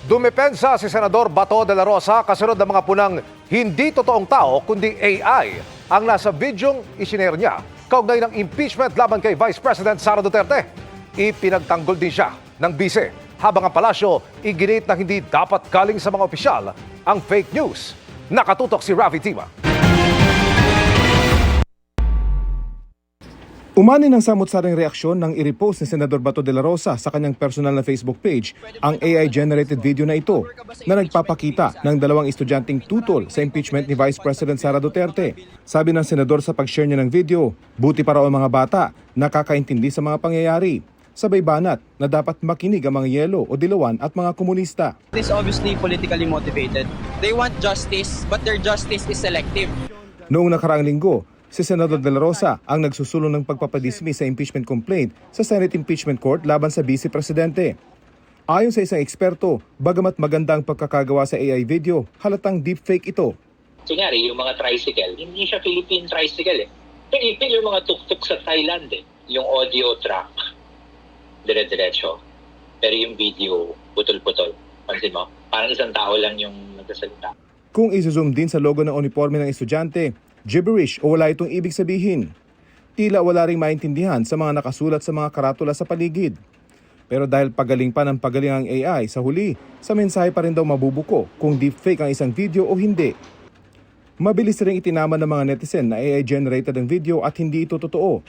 Dumepensa si Senador Bato de la Rosa kasunod ng mga punang hindi totoong tao kundi AI ang nasa bidyong isinare niya kaugnay ng impeachment laban kay Vice President Sara Duterte. Ipinagtanggol din siya ng bise habang ang palasyo iginit na hindi dapat galing sa mga opisyal ang fake news. Nakatutok si Rafi Tima. Umani ng samot-saring reaksyon nang i-repost ni Senador Bato de la Rosa sa kanyang personal na Facebook page ang AI-generated video na ito na nagpapakita ng dalawang estudyanteng tutol sa impeachment ni Vice President Sara Duterte. Sabi ng senador sa pag-share niya ng video, buti para ang mga bata nakakaintindi sa mga pangyayari. Sabay banat na dapat makinig ang mga yelo o dilawan at mga komunista. This is obviously politically motivated. They want justice, but their justice is selective. Noong nakaraang linggo, si Senador de la Rosa ang nagsusulong ng pagpapadismiss sa impeachment complaint sa Senate Impeachment Court laban sa Vice Presidente. Ayon sa isang eksperto, bagamat maganda ang pagkakagawa sa AI video, halatang deepfake ito. Kunyari, yung mga tricycle, hindi siya Philippine tricycle eh. Philippine yung mga tuk-tuk sa Thailand eh. Yung audio track, dire-diretso. Pero yung video, putol-putol. Pansin mo? Parang isang tao lang yung nagsasalita. Kung izozoom din sa logo ng uniforme ng estudyante, gibberish o wala itong ibig sabihin. Tila wala ring maintindihan sa mga nakasulat sa mga karatula sa paligid. Pero dahil pagaling pa ng pagaling ang AI sa huli, sa mensahe pa rin daw mabubuko kung deepfake ang isang video o hindi. Mabilis ring itinaman ng mga netizen na AI-generated ang video at hindi ito totoo.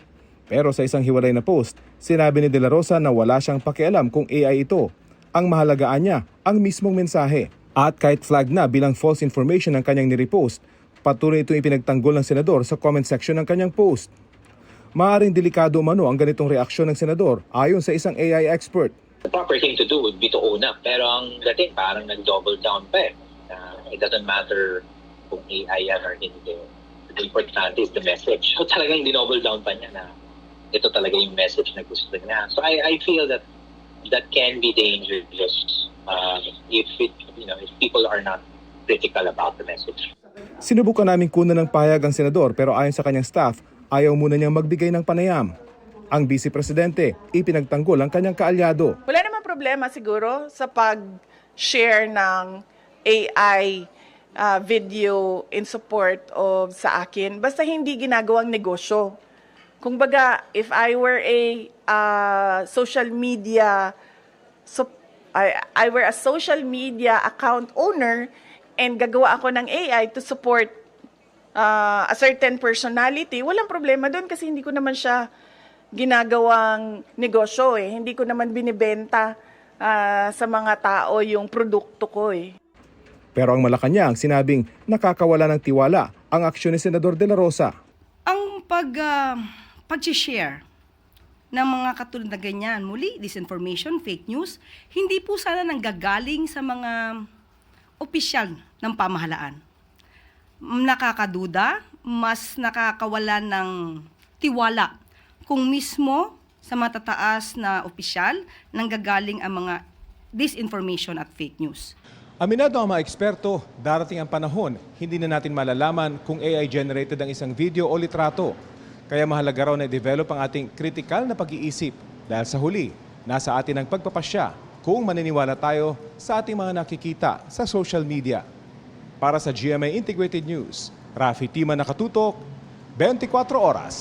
Pero sa isang hiwalay na post, sinabi ni De La Rosa na wala siyang pakialam kung AI ito. Ang mahalagaan niya, ang mismong mensahe. At kahit flag na bilang false information ang kanyang nirepost, patuloy itong ipinagtanggol ng senador sa comment section ng kanyang post. Maaaring delikado umano ang ganitong reaksyon ng senador ayon sa isang AI expert. The proper thing to do would be to own up. Pero ang dating parang nag-double down pa eh. It doesn't matter kung AI yan or hindi. The importante is the message. So talagang dinouble down pa niya na ito talaga yung message na gusto niya. So I feel that can be dangerous if people are not critical about the message. Sinubukan naming kunan ng pahayag ang senador pero ayon sa kanyang staff, ayaw muna niyang magbigay ng panayam. Ang Vice Presidente, ipinagtanggol ang kanyang kaalyado. Wala namang problema siguro sa pag-share ng AI video in support of sa akin. Basta hindi ginagawang negosyo. Kung baga, if I were a social media, I were a social media account owner and gagawa ako ng AI to support a certain personality, walang problema doon kasi hindi ko naman siya ginagawang negosyo eh. Hindi ko naman binibenta sa mga tao yung produkto ko eh. Pero ang Malacanang sinabing nakakawala ng tiwala ang aksyon ni Senador De La Rosa. Ang pag-share ng mga katulad na ganyan, muli, disinformation, fake news, hindi po sana nanggagaling sa mga opisyal ng pamahalaan. Nakakaduda, mas nakakawala ng tiwala kung mismo sa matataas na opisyal nanggagaling ang mga disinformation at fake news. Aminado ang mga eksperto, darating ang panahon, hindi na natin malalaman kung AI-generated ang isang video o litrato. Kaya mahalaga raw na i-develop ang ating kritikal na pag-iisip dahil sa huli, nasa atin ang pagpapasya kung maniniwala tayo sa ating mga nakikita sa social media. Para sa GMA Integrated News, Rafi Tima, nakatutok, 24 oras.